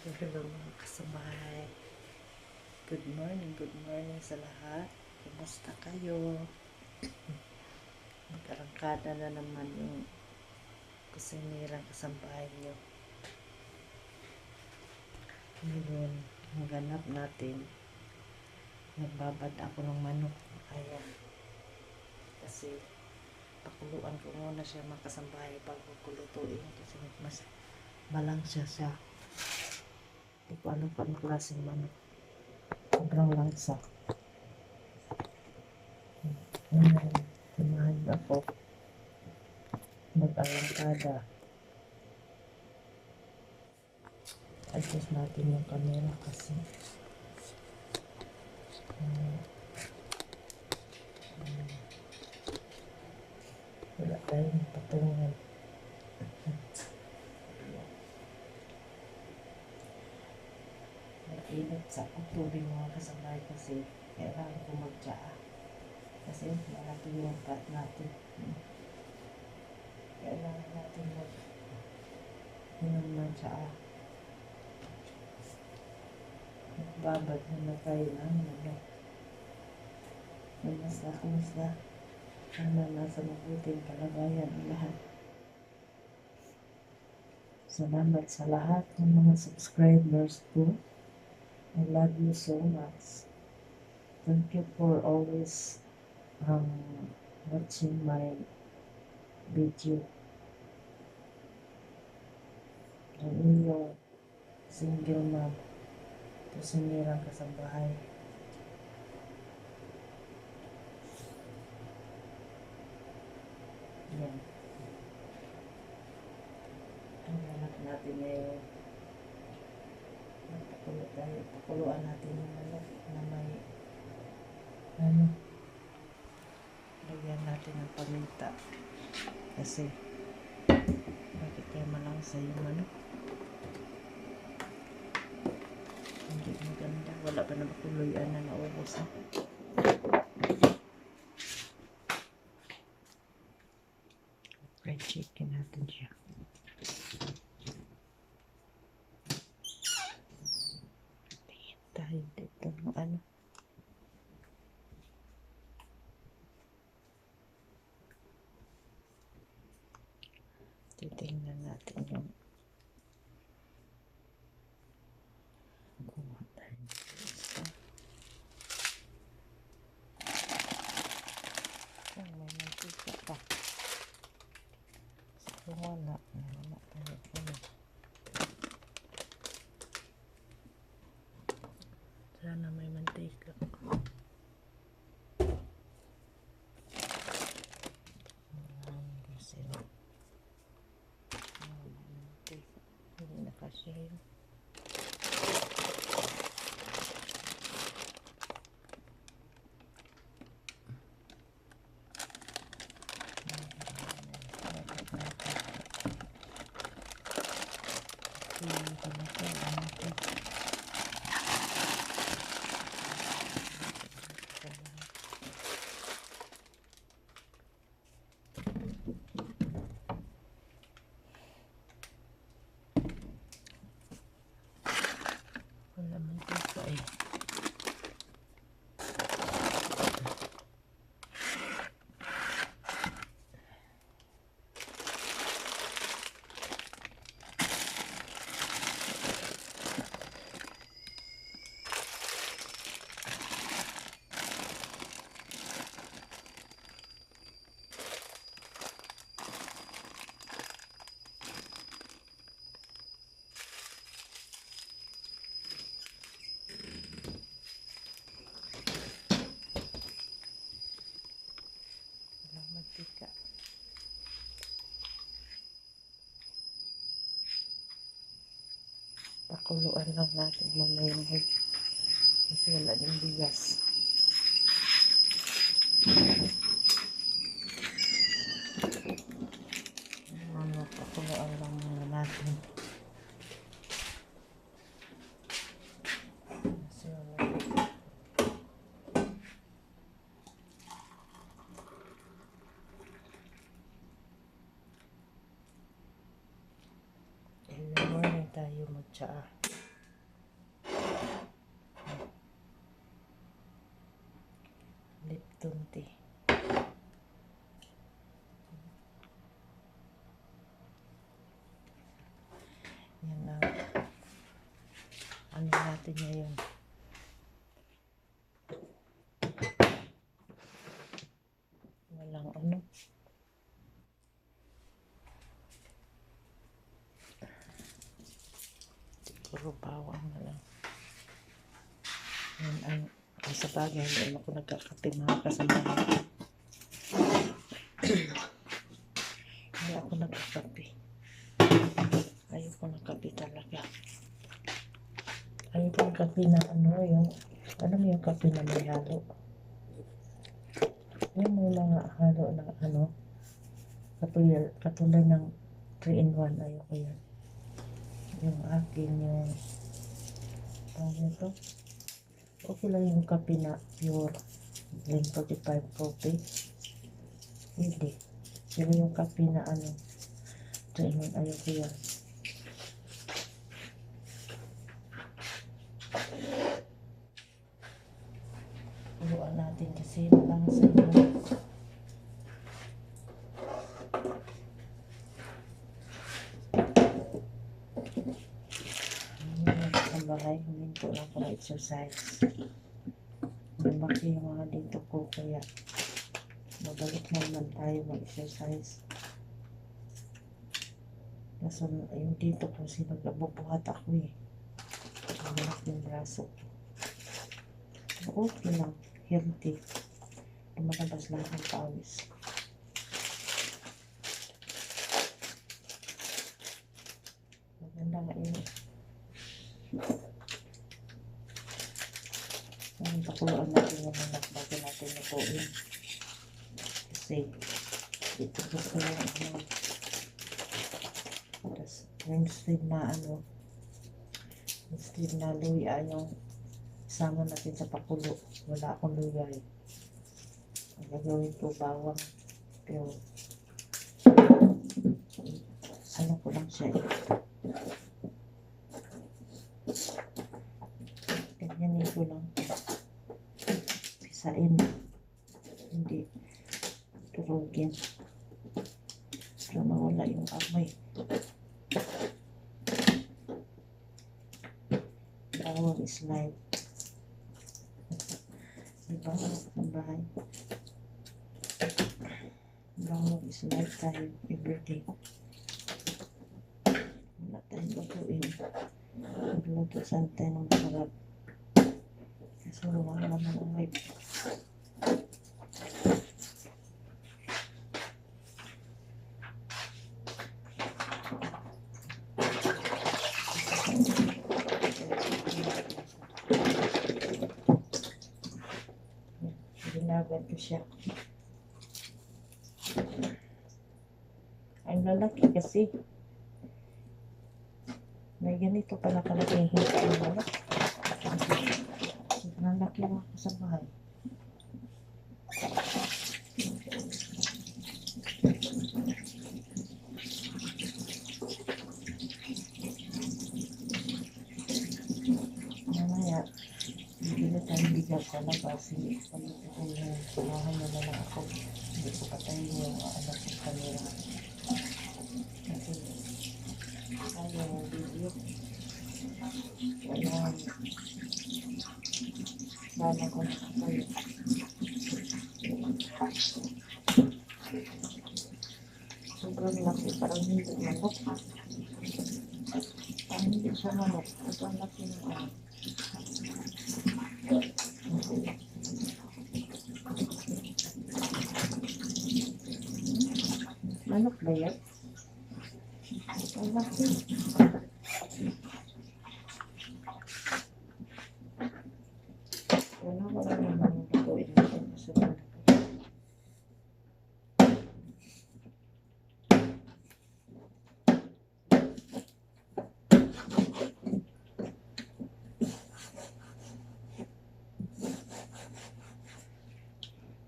Hello mga kasabay. Good morning sa lahat. Kumusta kayo? Magkarangkada na naman yung kusinirang kasambahay nyo. Ngayon, ang ganap natin, nagbabad ako ng manok. Ayan. Kasi, pakuluan ko muna siya mga kasambahay bago kulutuin. Kasi mas malang siya. Hindi ko alam kung anong klaseng manok. Sobrang langsa. Samahan ako mag-alangkada. Adjust natin yung camera kasi wala tayong patungan. Nag-init sa tubig mga kasabay kasi kailangan ko mag-tsaa. Kasi malaki yung pat natin. Kailangan natin mag-inom ng tsaa. Nagbabad na tayo ng manok. Kumusta? Sana nasa mabuting kalagayan ang lahat. Salamat sa lahat ng mga subscribers ko. I love you so much. Thank you for always watching my video. Ang inyong single mom, kusinirang kasambahay. Yan. Ang hanap natin ngayon. Pakuluan natin yung manok na may lagyan natin ng paminta. Kasi bakit kaya malangsa yung manok? Hindi maganda. Wala pa na makuluyan na naubos na. Fried chicken natin siya. Tingin tayo dito ng ano. Titingnan natin yung kuha tayo isa. May mantika pa. So wala tayo ulit. Sana may mantika. Kasi hindi nakashare. Wala mantika eh. Mantika. Pakuluan lang natin mamaya kasi wala din bigas. Pakuluan lang muna natin. Kasi wala. Every morning tayo mag-tsaa. tunti. Yan na. Ano natin ngayon? Walang ano. Siguro bawang na lang. Yan ang sa bagay, hindi ako nagkakape mga kasamahan. Hindi ako nagkakape. Ayoko ng kape talaga. Ayoko ng kape na ano yung kape na may halo. Yung mga halo na katulad ng 3-in-1, ayoko yan. Yung akin yung ito. Okay lang yung kape na pure Green 45 coffee. Hindi. Pero yung kape na 3-in-1, ayoko yan. Iluan natin kasi malangsa yun. Ang bahay, huminto lang ako na exercise. Lumaki yung mga dito ko, kaya mabalik naman tayo mag-exercise. Kaso yung dito ko, nagbubuhat ako eh. Malak yung braso. Okay lang, healthy. Lumalabas lang ang pawis. Maganda nga yun. Ang pakuluan natin yung manok bago natin lutuin. Kasi dito gusto yung tapos instead na luya yung sama natin sa pakulo. Wala akong luya eh. Ang gagawin ko bawang, pero ko lang siya eh. Ganyanin ko lang. Pisain. Hindi turugin. Para mawala yung amoy. Bawang is life. Diba? Ang bahay. Bawang is life tayo everyday. Wala tayong lutuin. Magluto saan tayo ng masarap. Kasi wala naman ang life. Ginagan ko siya. Ang lalaki kasi may ganito pala kalaki yung manok. Sobrang laki mo ako sa bahay. Mamaya bibili tayong bigas sa labas. Pagluto ko yung kumahan na lang ako. Hindi ko patayin yung anak ko kanila. Kasi ayaw yung video. Wala ko nakatayo. Sobrang laki, parang hindi manok. Parang hindi siya manok. Sobrang laki ng manok ba yan? Ang laki. Wala naman yung lutuin natin sa manok.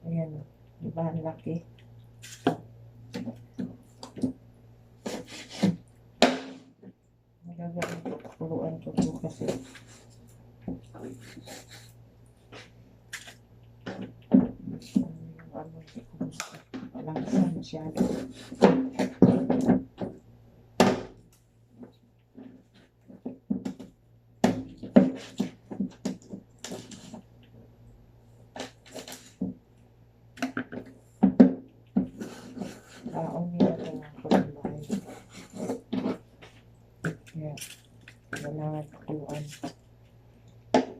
Ayan, diba ang laki? Magagawin ko, pakuluan ko po kasi masyado. Taon nila ito ng kasambahay. Kaya, kailangan pakuluan.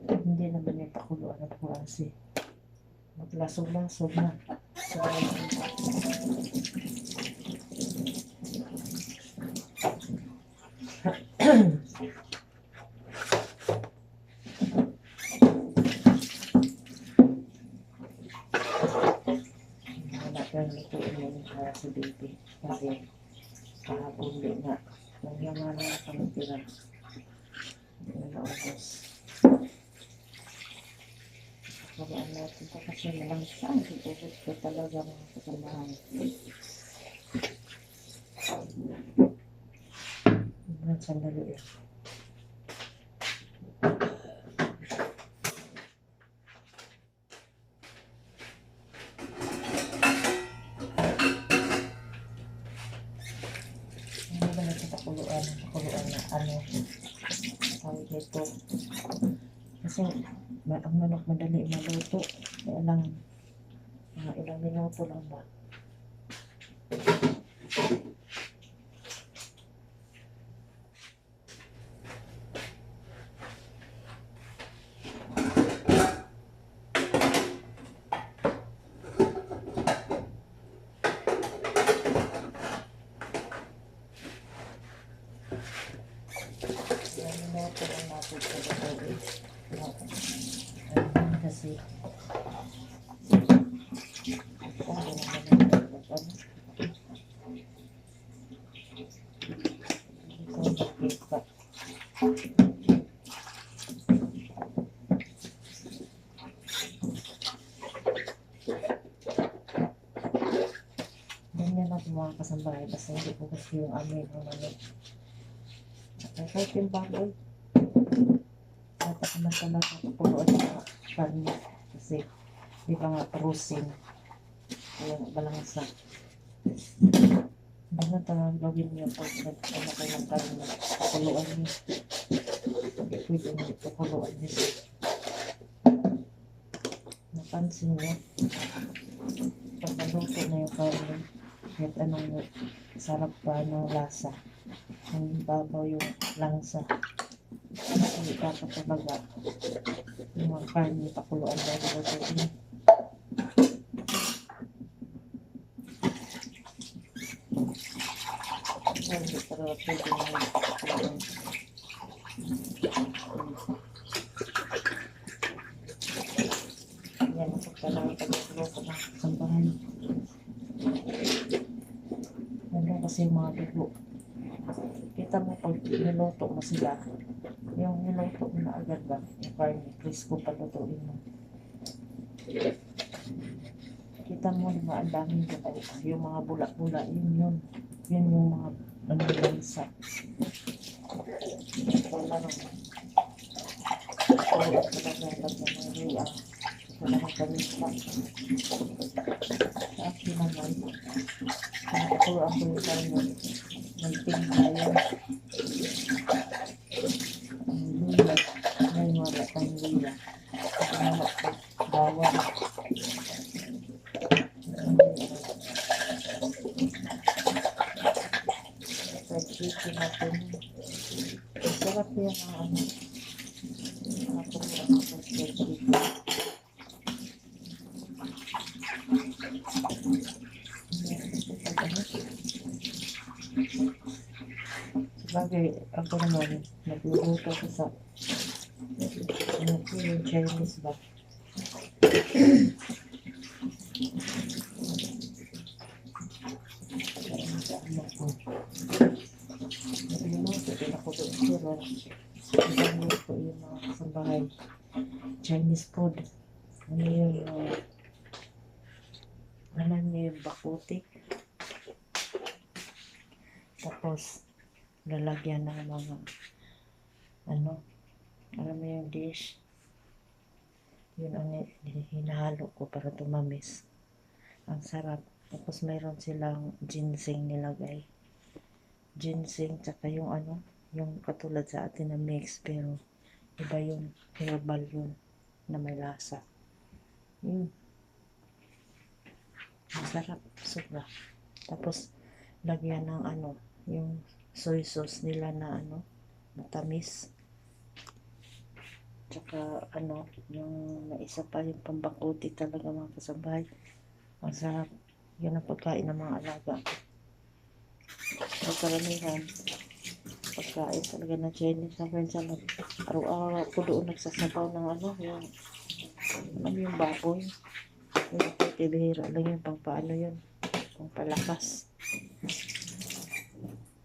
Hindi naman yung pakuluan at klase. Maglasog-lasog na. So, wala kang lutuin mo para sa baby. Kasi kahapon din na. Nagyama na kami tira. Hindi na naubos. Pagkaan natin ito kasi malangsang. Ubos ko talaga mga kasamahan. Ibang sandali eh. Hindi ba natin pakuluan na ano. Tawag nito. Kasi ang manok madali maluto. Kaya lang, mga ilang minuto lang ba. Ilang minuto lang natin sa lutuin. Kasi kung hindi naman nagpapagod. Ito nakita. Ganyan ako mga kasambahay kasi hindi ko gusto yung amin o manok. Kahit yung bagoy. Dapat naman talaga pupuloan sa karne. Kasi di ba nga prosin. Kaya balangsa. Ano talagang gawin niyo pag nagkano kayo ng karne. Pupuloan niyo. Hindi pwede mo pupuloan niyo. Napansin niyo. Pag naluto na yung karne. Kahit anong sarap pa ng lasa. Ang babaw yung langsa. Kasi dapat talaga yung mga karne pakuluan bago lutuin. Hindi talaga pwede na pakuluan. Yan ako talaga pag-luto ng kasambahan. Yan kasi yung mga dugo. Kita mo pag niluto mo sila, yung niluto mo na agad ba, yung karne, crispy pa lutuin mo. Kita mo diba, ang daming dugo, yung mga bula-bula, yun yung mga lansa. Wala nang wala talaga pag-nangyari wala nang kamisa. Sa akin naman, nakaturoan ko yung karne, may tingkayan. Ang lula, ngayon wala kang lula. Kasi wala ko bawang. Pag-chicken natin. Masarap yan ang ano. Nakaturoan ko sa chicken. Sabagay, ako naman, nagluluto ko sa ano ko yung Chinese ba? Nagluluto din ako doon pero nagluluto yung mga kasambahay Chinese food. Ano yung alam niyo yung bakuti. Tapos lalagyan ng mga ano, alam mo yung dish, yun ang hinahalo ko para tumamis. Ang sarap. Tapos mayroon silang ginseng nilagay. Ginseng, tsaka yung ano, yung katulad sa atin na mix, pero iba yun, herbal yun, na may lasa. Yun, masarap, sobra. Tapos, lagyan ng ano, yung soy sauce nila na ano, matamis. Tsaka ano, yung naisa pa yung pambakuti talaga mga kasabay. Ang sarap. Yun ang pagkain ng mga alaga. So, karamihan, pagkain talaga na Chinese na friends. Araw-araw ako doon nagsasabaw ng ano, yung baboy. Yung tibihira lang yun, pang paano yun, pang palakas.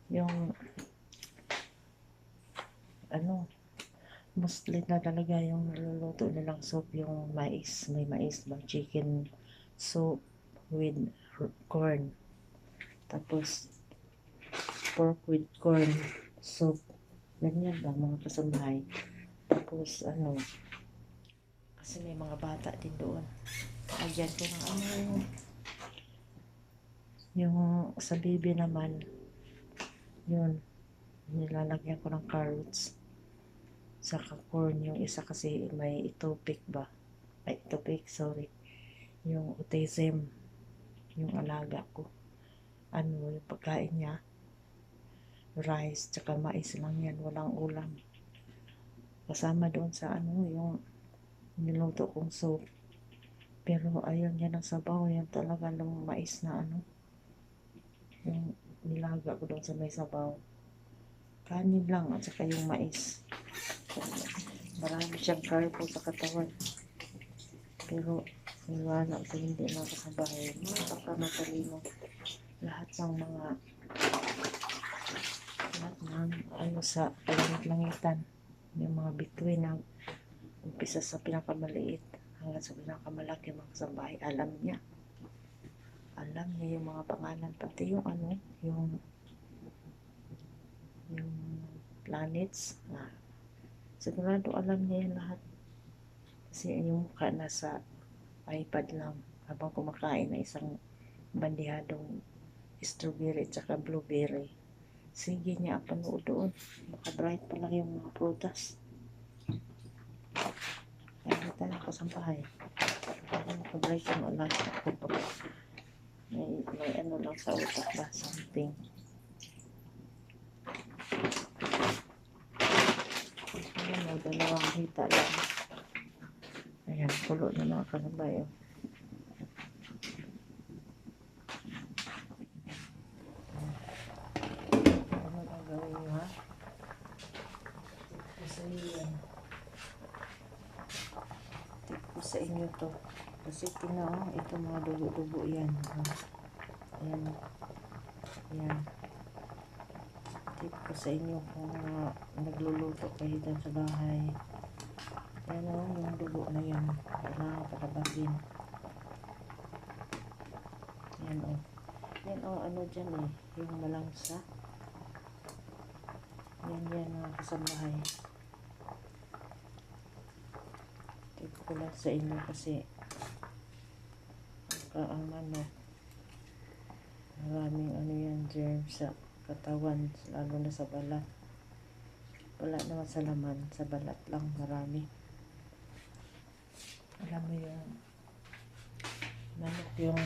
Yung, ano, mostly na talaga yung niluluto nilang soup, yung mais. May mais ba? Chicken soup with corn. Tapos, pork with corn soup. Ganyan ba mga kasambahay. Tapos, ano, kasi may mga bata din doon. Agyan ko ng ano, yung sa bibi naman, yun, nilalagyan ko ng carrots. Saka corn, yung isa kasi may itopik ba? Ay, itopik, sorry. Yung autism, yung alaga ko. Ano, yung pagkain niya, rice, tsaka mais lang yan, walang ulam. Kasama doon sa ano, yung niluto kong soup. Pero ayun yan ang sabaw, yan talaga ng mais na ano, yung nilaga ko doon sa may sabaw. Kanin lang at saka yung mais. Marami siyang carbo sa katawan. Pero wala ko hindi nakasabahay. Napakamatalino. Lahat ng ano sa langit-langitan. Yung mga bituin na umpisa sa pinakamaliit hanggang sa pinakamalaki mga kasambahay. Alam niya yung mga pangalan. Pati yung ano, yung planets. Sigurado alam niya yan lahat. Kasi yung mukha nasa iPad lang habang kumakain na isang bandihadong strawberry at saka blueberry. Sige niya ang panood doon. Baka bright pa lang yung mga prutas. Kaya hindi tayo kasampahay. Baka bright yung alas. May ano lang sa utak ba? Something. Ayan, dalawang hita lang. Ayan, pulo na mga kanabayo. Ano ang gawin nyo, ha? Tip ko sa inyo to. Kasi tingnan, ito mga dugo-dugo yan. Ayan. Ayan. Tip ko sa inyo kung nagluluto kayo dyan sa bahay. Ayan o, yung dugo na yan. Kailangan patabasin. Ayan o. Yan o, ano dyan eh. Yung malangsa. Yan mga kasambahay. Tip ko lang sa inyo kasi ang ano, maraming ano yan, germs sa katawan, lalo na sa balat. Wala naman sa laman, sa balat lang marami. Alam mo yung manok, yung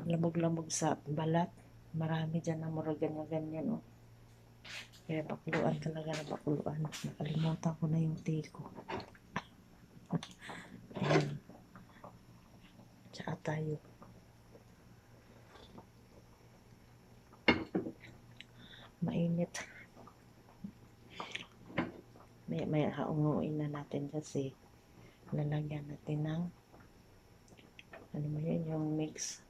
lamog-lamog sa balat, marami dyan na mura ganyan oh. Kaya pakuluan talaga na pakuluan. Nakalimutan ko na yung tea ko. Ayan. Tsaka tayo. Mainit. May haunguin na natin kasi lalagyan natin ng ano mo yun, yung mix.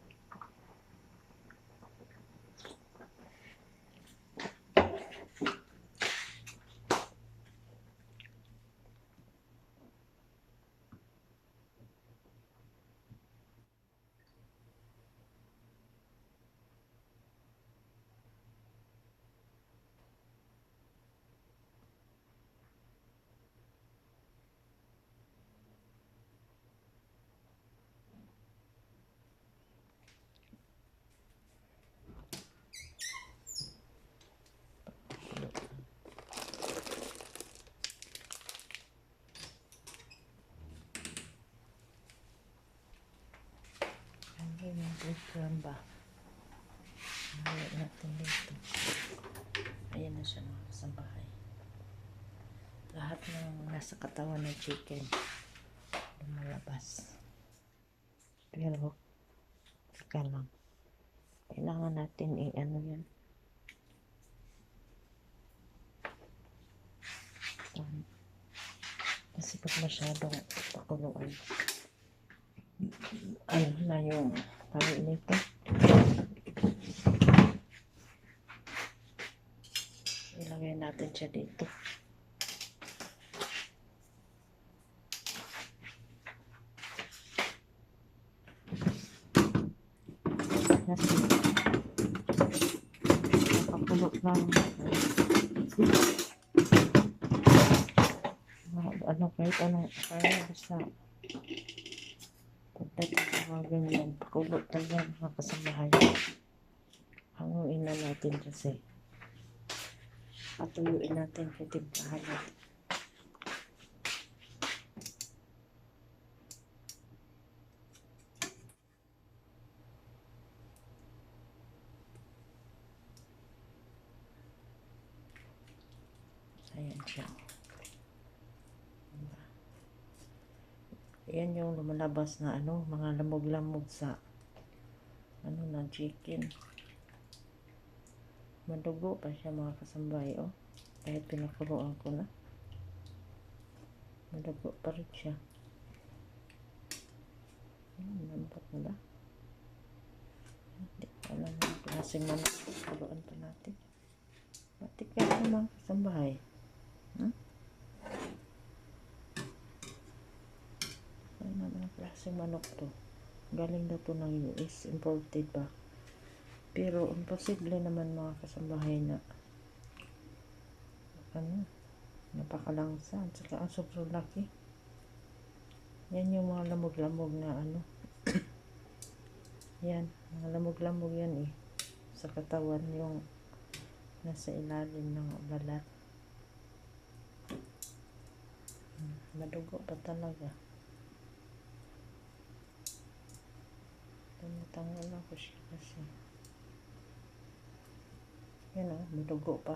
ba? Halo natin dito. Ayan na siya mga kasambahay. Lahat ng nasa katawan ng chicken lumalabas. Pero, teka lang. Kailangan natin i-ano yan. Kasi pag masyadong pakuluan, ayun na yung tawag nito. Ilagay natin siya dito. Kasi nakapulo lang. Ano kahit anong kaya basta pagdating sa mga ganyan, pakulo talaga mga kasambahay. Hanguin na natin kasi patuyuin natin titimplahan natin. Ayan siya. Ayan yung lumalabas na ano, mga lamog-lamog sa ano na chicken. Madugo pa siya mga kasambahay, oh. Kahit pinakuluan ko na. Madugo pa rin siya. Nampak mo ba? Hindi ko alam yung klaseng manok. Kuluan pa natin. Matikas na mga kasambahay. Ano naman ang klaseng manok to? Galing na to ng US. Imported ba? Pero imposible naman mga kasambahay na ano, napakalangsa at saka ang sobrang laki. Yan yung mga lamog-lamog na ano. Yan, mga lamog-lamog yan eh. Sa katawan yung nasa ilalim ng balat. Madugo pa talaga. Tanggal lang ko siya kasi. Yan o, madugo pa.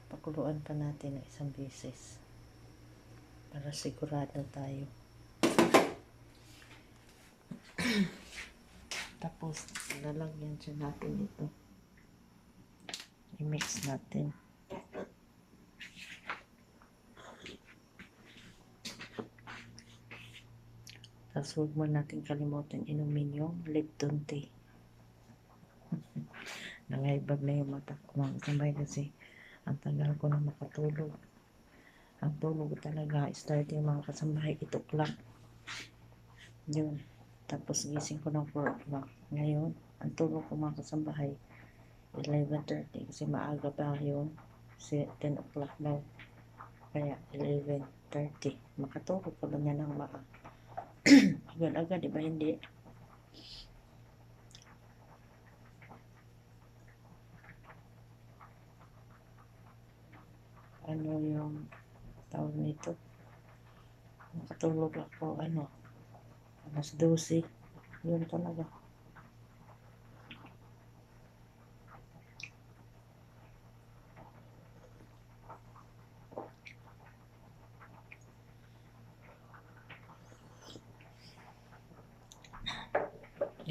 Pakuluan pa natin na isang beses. Para sigurado tayo. Tapos, lalagyan siya natin dito. I-mix natin. Tapos, huwag mo natin kalimutan inumin yung Lipton tea. Nangaibag na yung mata ko mga kasambay kasi ang tagal ko na makatulog. Ang tulog talaga, start yung mga kasambay, 8 o'clock. Yun. Tapos gising ko ng 4 o'clock. Ngayon, ang tulog ko mga kasambahay, 11:30 kasi maaga pa yun. Kasi 10 o'clock daw. Kaya 11:30. Makatulog ko lang yan ng agad-agad, diba hindi? Ano yung tawag nito? Makatulog ako, alas 12. Yun talaga.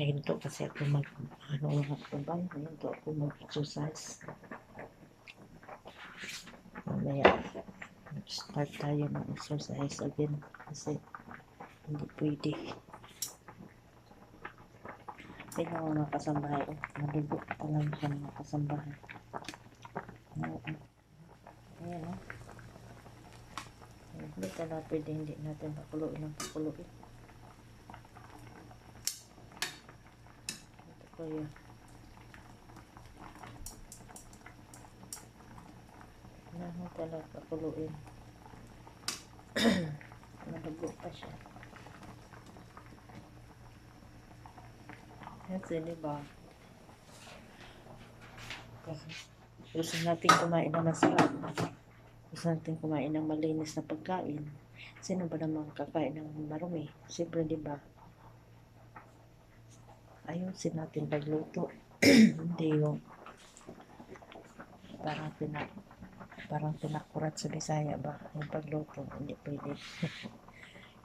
Hinto kasi ako hinto ako mag-exercise. Mamaya, start tayo ng exercise again kasi hindi pwede. Tingnan mo mga kasambahay, madugo pa lang siya mga kasambahay. Ayan o. Hindi talaga pwede hindi natin pakuluin ng pakuluin. Ito ko yun. Kailangan talaga pakuluin. Madugo pa siya. Kasi diba, gusto natin kumain ng masarap. Gusto natin kumain ng malinis na pagkain. Sino ba naman kakain ng marumi? Siyempre diba, ayusin natin pagluto. Hindi yung parang pinakurat sa Bisaya ba yung pagluto. Hindi pwede.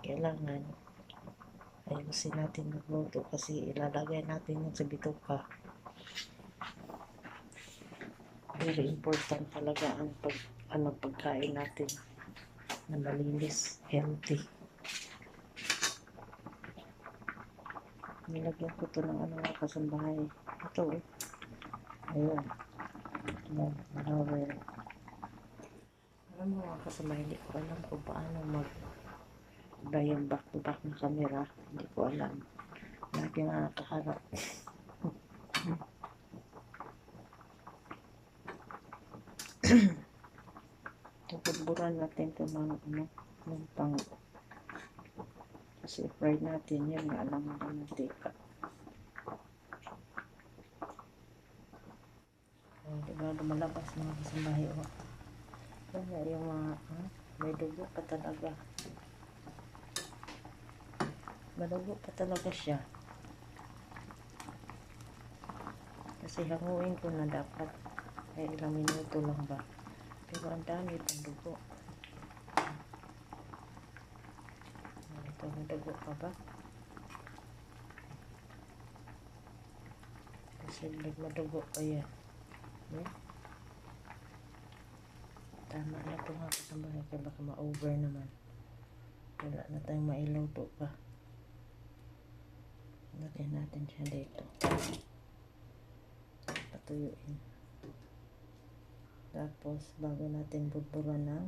Kailangan ayusin natin magluto kasi ilalagay natin yun sa bituka. Very important talaga ang pagkain natin na malinis, healthy. Nilagyan ko to ng mga kasambahay. Ito ayun. Marami. Alam mo mga kasambahay, hindi ko alam kung paano mag-bayang back to back ng camera. Hindi ko alam. Lagi nakakaharap. Tubod-buran natin ito ng pang kasi fry natin yan na alam mo ng mantika. Diba lumalabas mga kasambahay o kaya yung mga may dugo pa talaga, madugo pa talaga siya kasi hanguin ko na dapat ay ilang minuto lang ba, pero ang dami pang dugo. Ito may dugo pa ba kasi madugo pa yan. Tama na ito nga kasambahay kaya baka ma-over naman, wala na tayong mailuto pa. Lagyan natin siya dito, patuyuin, tapos bago natin budburan ng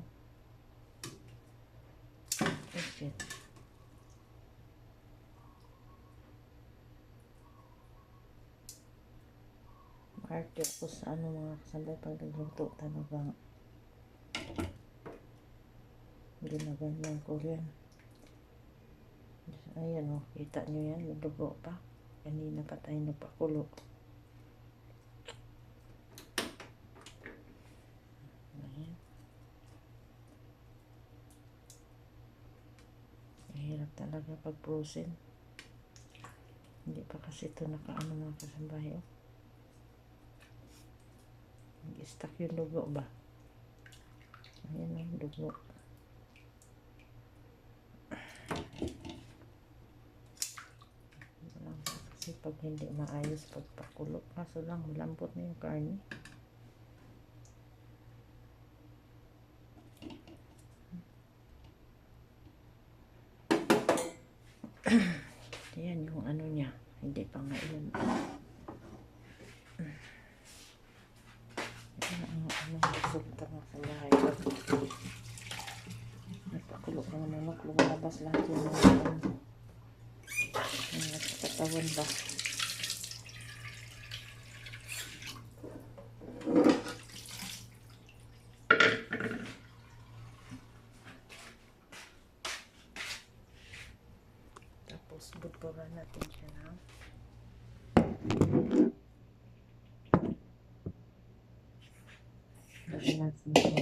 maarte ako sa mga kasambahay pag nagluto talagang ginaganyan ko yan. Ayan kita nyo yan, may dugo pa, kanina pa tayo nagpakulo. Ayan, mahirap talaga pag frozen, hindi pa kasi ito nakaano mga kasambahay nag-stuck yung dugo ba. Ayan ang dugo. Kasi pag hindi maayos pagpakulo, kaso lang malambot na yung karne. Ayan yung niya, hindi pa nga yun. Resulta nga sa bahay. Nagpakulo ka ng manok, lumalabas lahat yung katawan ba. Tapos budburan natin siya na lagyan natin siya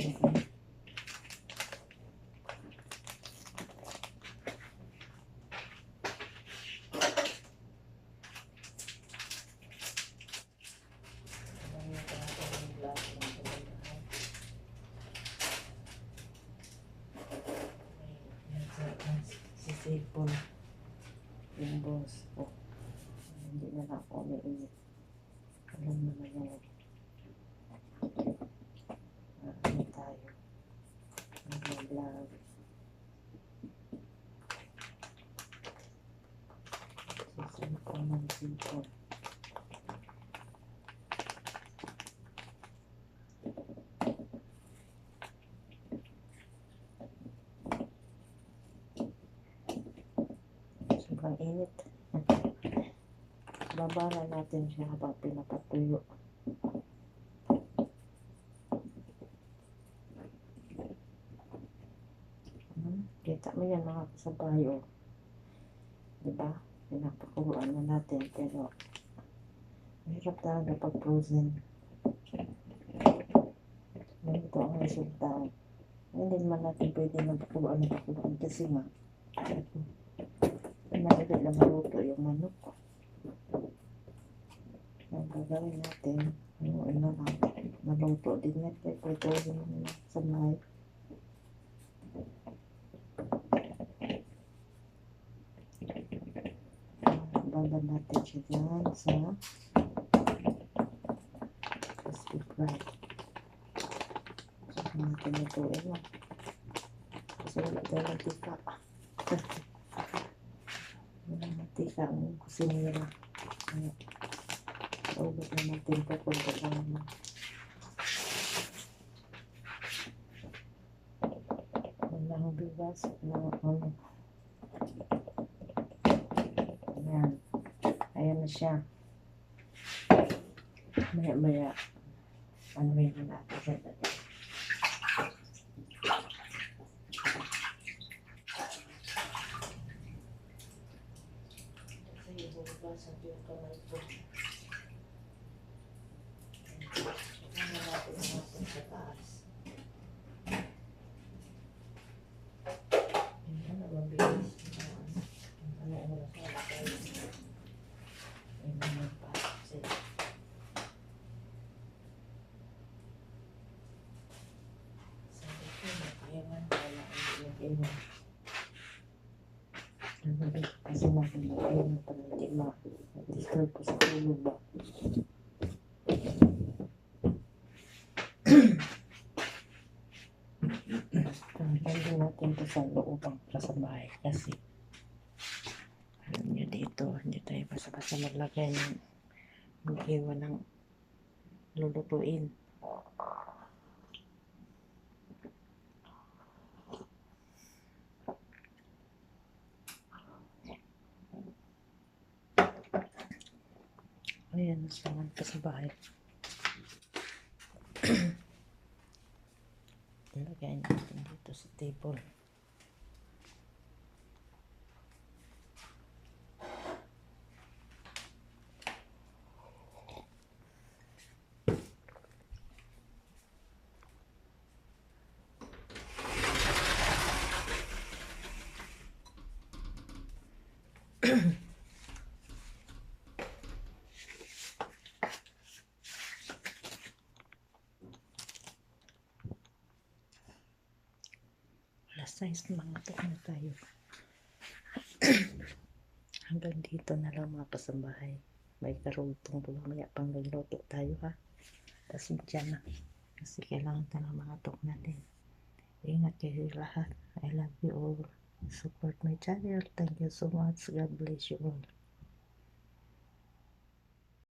sisipon yung boss ko. Hindi na ako umiinit. Alam mo na yan. Ano tayo? Nag-vlog. Sisipon ng sipon. Sobrang init. Babara natin siya habang pinapatuyo. Kita mo yan mga kasabayo. Diba? Pinapakuluan na natin pero mahirap talaga pag frozen. Ganito ang resulta. Hindi naman natin pwede na pakuluan kasi nga madali lang maluto yung manok. Ang gagawin natin, yung ano lang, maluto din yan, kaya prituhin mo sa may babad natin siya dyan sa crispy fry. So, natin lutuin lang. Kasi wala tayo mantika. Wala mantika ang kusinira. Ubod na natin po kung lang naman. Wala ang bigas na ano. Ayan. Ayan na siya. Maya-maya. Ano yun na natin siya dati. Kasi ibubugasan ko yung kamay ko. Ano natin natin sa taas. Ayan na mabilis. Ano oras na tayo. Ayan na pa. Sabi ko, makayaman wala ang iwan. Kasi natin makayaman pa ng lima. Disturb ko sa tulog ba. Tanggalin natin ito sa loobang kasambahay kasi alam nyo dito, hindi tayo basta-basta maglagay ng mag-iwan ng lulutuin. Ayan, nasaman kasambahay. Lagay natin dito sa table. Alas 6 mga tok na tayo. Hanggang dito na lang mga kasambahay. May karugtong po mamaya pang luluto tayo ha. Pasensya na. Kasi kailangan talaga mga tok natin. Ingat kayo lahat. I love you all. Support my channel. Thank you so much. God bless you all.